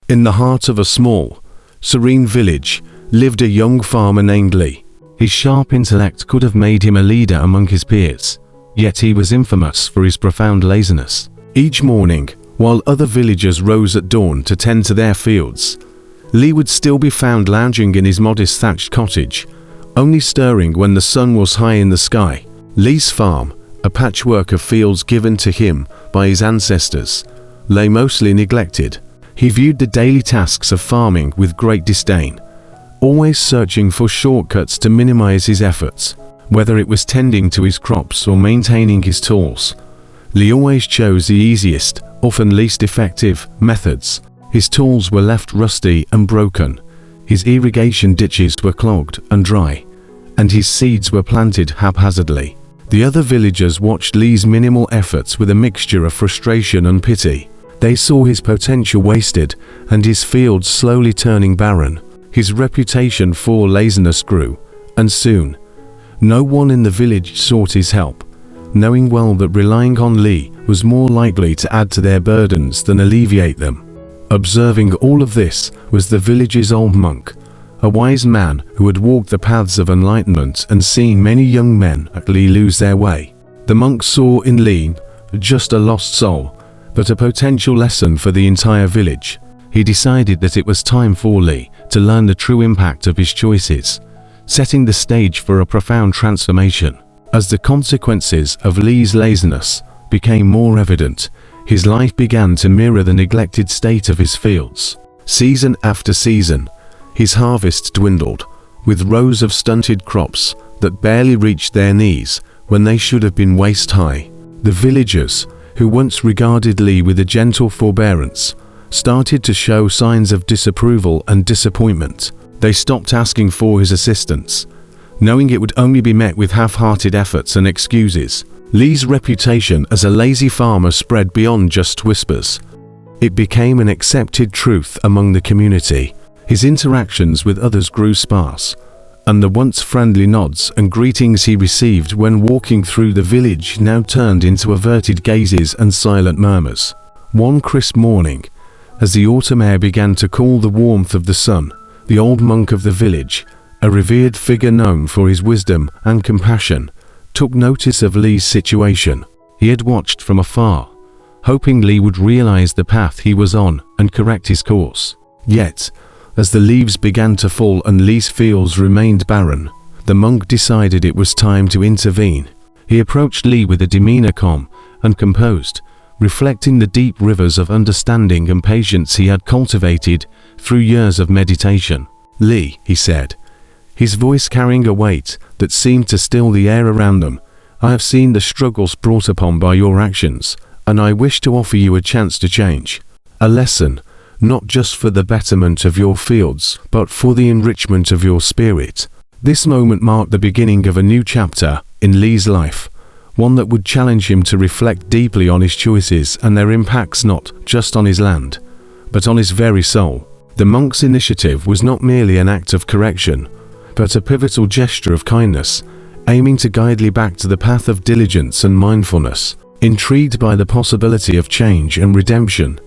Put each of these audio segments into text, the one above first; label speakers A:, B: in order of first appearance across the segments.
A: In the heart of a small, serene village lived a young farmer named Lee. His sharp intellect could have made him a leader among his peers, yet he was infamous for his profound laziness. Each morning, while other villagers rose at dawn to tend to their fields, Lee would still be found lounging in his modest thatched cottage, only stirring when the sun was high in the sky. Lee's farm, a patchwork of fields given to him by his ancestors, lay mostly neglected. He viewed the daily tasks of farming with great disdain, always searching for shortcuts to minimize his efforts. Whether it was tending to his crops or maintaining his tools, Lee always chose the easiest, often least effective, methods. His tools were left rusty and broken, his irrigation ditches were clogged and dry, and his seeds were planted haphazardly. The other villagers watched Lee's minimal efforts with a mixture of frustration and pity. They saw his potential wasted and his fields slowly turning barren. His reputation for laziness grew, and soon, no one in the village sought his help, knowing well that relying on Lee was more likely to add to their burdens than alleviate them. Observing all of this was the village's old monk, a wise man who had walked the paths of enlightenment and seen many young men like Lee lose their way. The monk saw in Lee just a lost soul, but a potential lesson for the entire village. He decided that it was time for Lee to learn the true impact of his choices, setting the stage for a profound transformation. As the consequences of Lee's laziness became more evident, his life began to mirror the neglected state of his fields. Season after season, his harvests dwindled, with rows of stunted crops that barely reached their knees when they should have been waist-high. The villagers, who once regarded Lee with a gentle forbearance, started to show signs of disapproval and disappointment. They stopped asking for his assistance, knowing it would only be met with half-hearted efforts and excuses. Lee's reputation as a lazy farmer spread beyond just whispers. It became an accepted truth among the community. His interactions with others grew sparse, and the once friendly nods and greetings he received when walking through the village now turned into averted gazes and silent murmurs. One crisp morning, as the autumn air began to cool the warmth of the sun, the old monk of the village, a revered figure known for his wisdom and compassion, took notice of Lee's situation. He had watched from afar, hoping Lee would realize the path he was on and correct his course. Yet, as the leaves began to fall and Lee's fields remained barren, the monk decided it was time to intervene. He approached Lee with a demeanor calm and composed, reflecting the deep rivers of understanding and patience he had cultivated through years of meditation. "Lee," he said, his voice carrying a weight that seemed to still the air around them, "I have seen the struggles brought upon by your actions, and I wish to offer you a chance to change. A lesson, not just for the betterment of your fields, but for the enrichment of your spirit." This moment marked the beginning of a new chapter in Lee's life, one that would challenge him to reflect deeply on his choices and their impacts not just on his land, but on his very soul. The monk's initiative was not merely an act of correction, but a pivotal gesture of kindness, aiming to guide Lee back to the path of diligence and mindfulness. Intrigued by the possibility of change and redemption,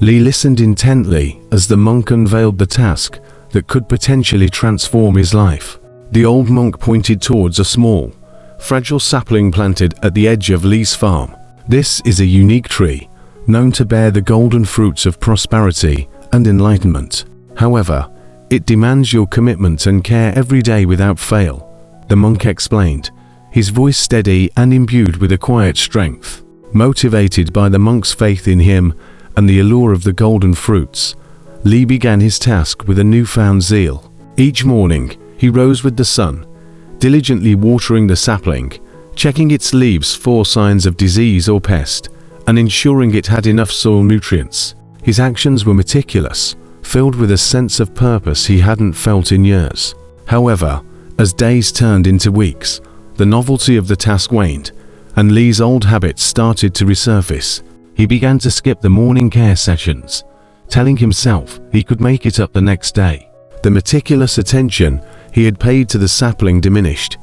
A: Lee listened intently as the monk unveiled the task that could potentially transform his life. The old monk pointed towards a small, fragile sapling planted at the edge of Lee's farm. "This is a unique tree, known to bear the golden fruits of prosperity and enlightenment. However, it demands your commitment and care every day without fail," the monk explained, his voice steady and imbued with a quiet strength. Motivated by the monk's faith in him and the allure of the golden fruits, Lee began his task with a newfound zeal. Each morning, he rose with the sun, diligently watering the sapling, checking its leaves for signs of disease or pest, and ensuring it had enough soil nutrients. His actions were meticulous, filled with a sense of purpose he hadn't felt in years. However, as days turned into weeks, the novelty of the task waned, and Lee's old habits started to resurface. He began to skip the morning care sessions, telling himself he could make it up the next day. The meticulous attention he had paid to the sapling diminished,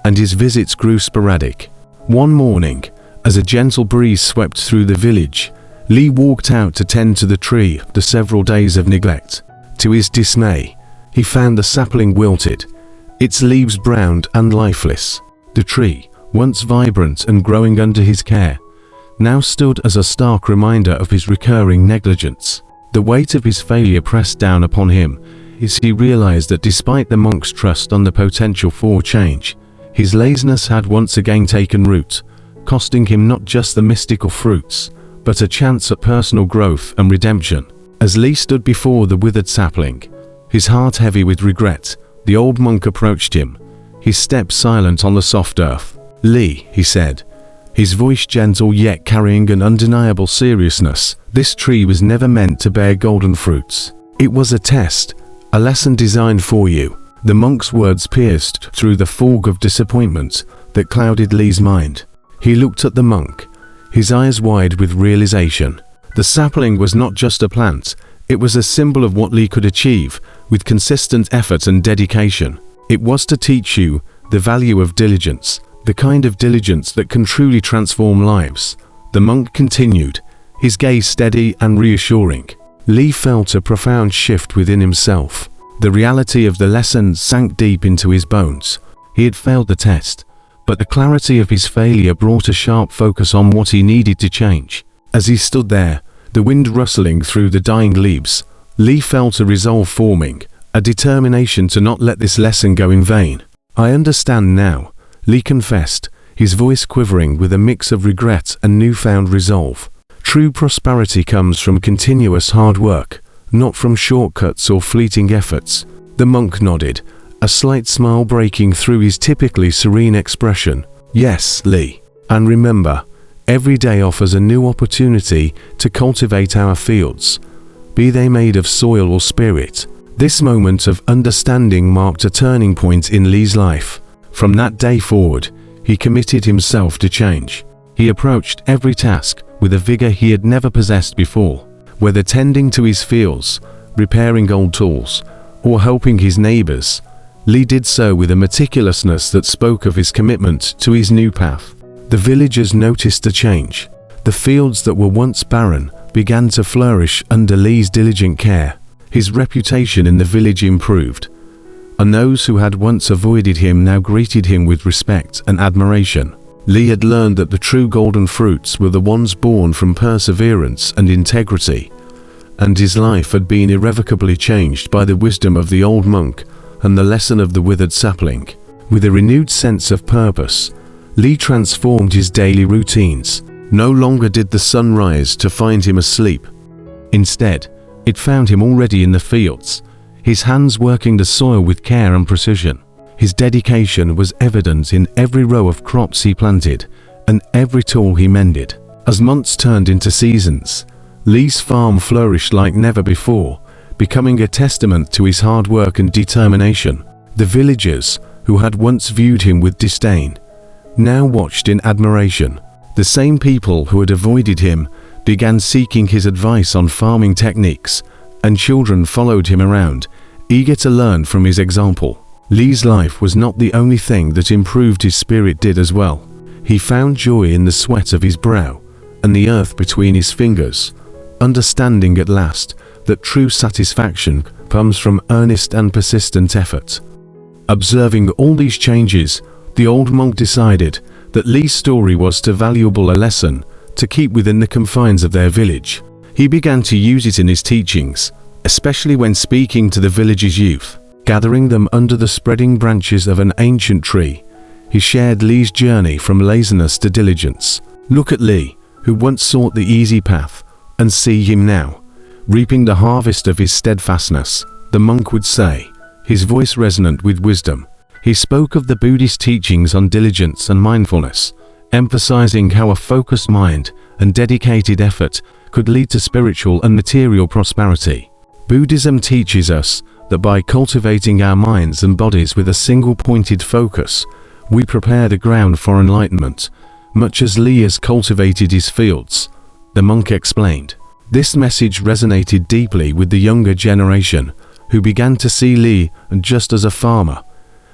A: and his visits grew sporadic. One morning, as a gentle breeze swept through the village, Li walked out to tend to the tree after several days of neglect. To his dismay, he found the sapling wilted, its leaves browned and lifeless. The tree, once vibrant and growing under his care, now stood as a stark reminder of his recurring negligence. The weight of his failure pressed down upon him as he realized that despite the monk's trust on the potential for change, his laziness had once again taken root, costing him not just the mystical fruits, but a chance at personal growth and redemption. As Li stood before the withered sapling, his heart heavy with regret, the old monk approached him, his step silent on the soft earth. "Li," he said, his voice gentle yet carrying an undeniable seriousness, "this tree was never meant to bear golden fruits. It was a test, a lesson designed for you." The monk's words pierced through the fog of disappointment that clouded Li's mind. He looked at the monk, his eyes wide with realization. The sapling was not just a plant, it was a symbol of what Li could achieve with consistent effort and dedication. It was to teach you the value of diligence, the kind of diligence that can truly transform lives. The monk continued, his gaze steady and reassuring. Li felt a profound shift within himself. The reality of the lesson sank deep into his bones. He had failed the test, but the clarity of his failure brought a sharp focus on what he needed to change. As he stood there, the wind rustling through the dying leaves, Li felt a resolve forming, a determination to not let this lesson go in vain. "I understand now," Li confessed, his voice quivering with a mix of regret and newfound resolve. "True prosperity comes from continuous hard work, not from shortcuts or fleeting efforts." The monk nodded, a slight smile breaking through his typically serene expression. "Yes, Li. And remember, every day offers a new opportunity to cultivate our fields, be they made of soil or spirit." This moment of understanding marked a turning point in Li's life. From that day forward, he committed himself to change. He approached every task with a vigor he had never possessed before. Whether tending to his fields, repairing old tools, or helping his neighbors, Li did so with a meticulousness that spoke of his commitment to his new path. The villagers noticed a change. The fields that were once barren began to flourish under Li's diligent care. His reputation in the village improved, and those who had once avoided him now greeted him with respect and admiration. Li had learned that the true golden fruits were the ones born from perseverance and integrity, and his life had been irrevocably changed by the wisdom of the old monk and the lesson of the withered sapling. With a renewed sense of purpose, Li transformed his daily routines. No longer did the sun rise to find him asleep. Instead, it found him already in the fields, his hands working the soil with care and precision. His dedication was evident in every row of crops he planted and every tool he mended. As months turned into seasons, Li's farm flourished like never before, becoming a testament to his hard work and determination. The villagers, who had once viewed him with disdain, now watched in admiration. The same people who had avoided him began seeking his advice on farming techniques, and children followed him around, eager to learn from his example. Li's life was not the only thing that improved. His spirit did as well. He found joy in the sweat of his brow and the earth between his fingers, understanding at last that true satisfaction comes from earnest and persistent effort. Observing all these changes, the old monk decided that Li's story was too valuable a lesson to keep within the confines of their village. He began to use it in his teachings, especially when speaking to the village's youth. Gathering them under the spreading branches of an ancient tree, he shared Li's journey from laziness to diligence. "Look at Li, who once sought the easy path, and see him now, reaping the harvest of his steadfastness," the monk would say, his voice resonant with wisdom. He spoke of the Buddhist teachings on diligence and mindfulness, emphasizing how a focused mind and dedicated effort could lead to spiritual and material prosperity. Buddhism teaches us that by cultivating our minds and bodies with a single pointed focus, we prepare the ground for enlightenment, much as Li has cultivated his fields, the monk explained. This message resonated deeply with the younger generation, who began to see Li not just as a farmer,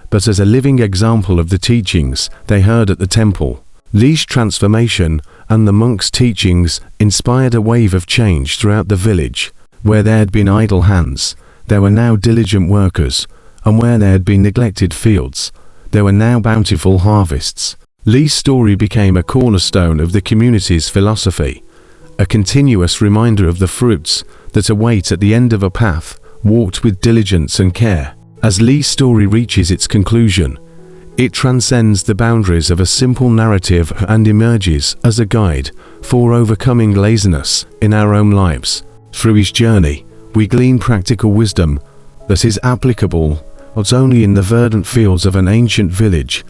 A: but as a living example of the teachings they heard at the temple. Lee's transformation and the monk's teachings inspired a wave of change throughout the village. Where there had been idle hands, there were now diligent workers, and where there had been neglected fields, there were now bountiful harvests. Lee's story became a cornerstone of the community's philosophy, a continuous reminder of the fruits that await at the end of a path walked with diligence and care. As Lee's story reaches its conclusion, it transcends the boundaries of a simple narrative and emerges as a guide for overcoming laziness in our own lives. Through his journey, we glean practical wisdom that is applicable not only in the verdant fields of an ancient village,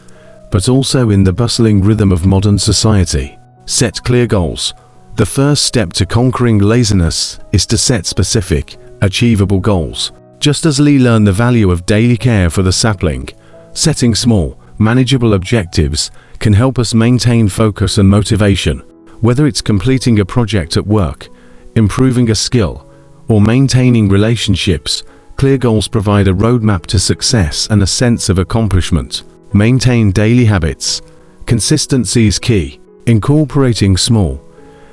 A: but also in the bustling rhythm of modern society. Set clear goals. The first step to conquering laziness is to set specific, achievable goals. Just as Lee learned the value of daily care for the sapling, setting small, manageable objectives can help us maintain focus and motivation. Whether it's completing a project at work, improving a skill, or maintaining relationships, clear goals provide a roadmap to success and a sense of accomplishment. Maintain daily habits. Consistency is key. Incorporating small,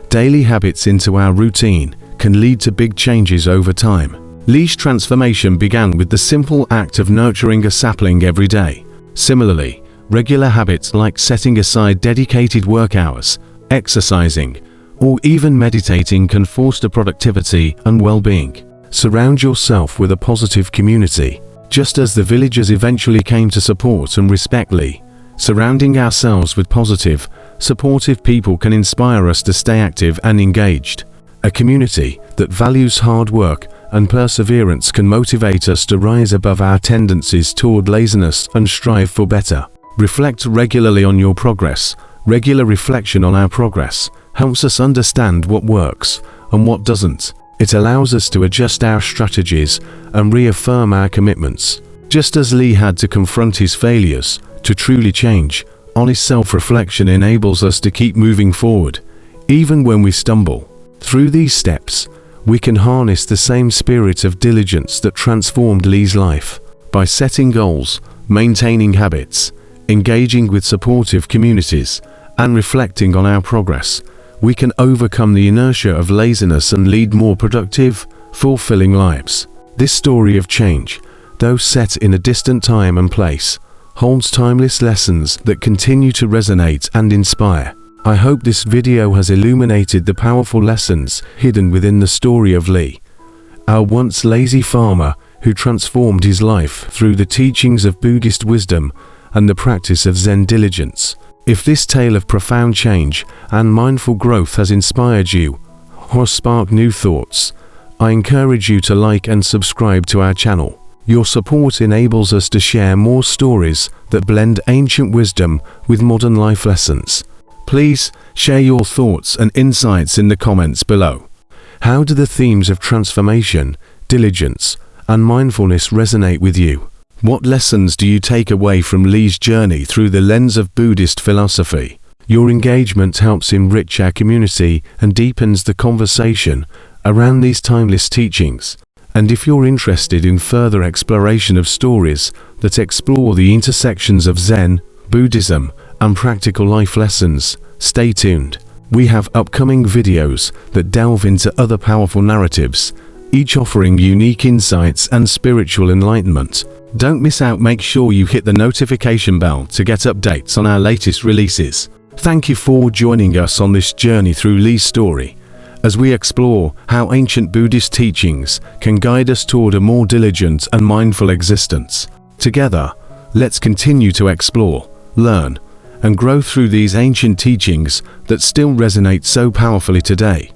A: daily habits into our routine can lead to big changes over time. Lee's transformation began with the simple act of nurturing a sapling every day. Similarly, regular habits like setting aside dedicated work hours, exercising, or even meditating can foster productivity and well-being. Surround yourself with a positive community. Just as the villagers eventually came to support and respect Lee, surrounding ourselves with positive, supportive people can inspire us to stay active and engaged. A community that values hard work and perseverance can motivate us to rise above our tendencies toward laziness and strive for better. Reflect regularly on your progress. Regular reflection on our progress helps us understand what works and what doesn't. It allows us to adjust our strategies and reaffirm our commitments. Just as Lee had to confront his failures to truly change, honest self-reflection enables us to keep moving forward, even when we stumble. Through these steps, we can harness the same spirit of diligence that transformed Lee's life. By setting goals, maintaining habits, engaging with supportive communities, and reflecting on our progress, we can overcome the inertia of laziness and lead more productive, fulfilling lives. This story of change, though set in a distant time and place, holds timeless lessons that continue to resonate and inspire. I hope this video has illuminated the powerful lessons hidden within the story of Lee, our once lazy farmer who transformed his life through the teachings of Buddhist wisdom and the practice of Zen diligence. If this tale of profound change and mindful growth has inspired you or sparked new thoughts, I encourage you to like and subscribe to our channel. Your support enables us to share more stories that blend ancient wisdom with modern life lessons. Please share your thoughts and insights in the comments below. How do the themes of transformation, diligence, and mindfulness resonate with you? What lessons do you take away from Lee's journey through the lens of Buddhist philosophy? Your engagement helps enrich our community and deepens the conversation around these timeless teachings. And if you're interested in further exploration of stories that explore the intersections of Zen, Buddhism, and practical life lessons, stay tuned. We have upcoming videos that delve into other powerful narratives, each offering unique insights and spiritual enlightenment. Don't miss out. Make sure you hit the notification bell to get updates on our latest releases. Thank you for joining us on this journey through Lee's story, as we explore how ancient Buddhist teachings can guide us toward a more diligent and mindful existence. Together, let's continue to explore, learn, and grow through these ancient teachings that still resonate so powerfully today.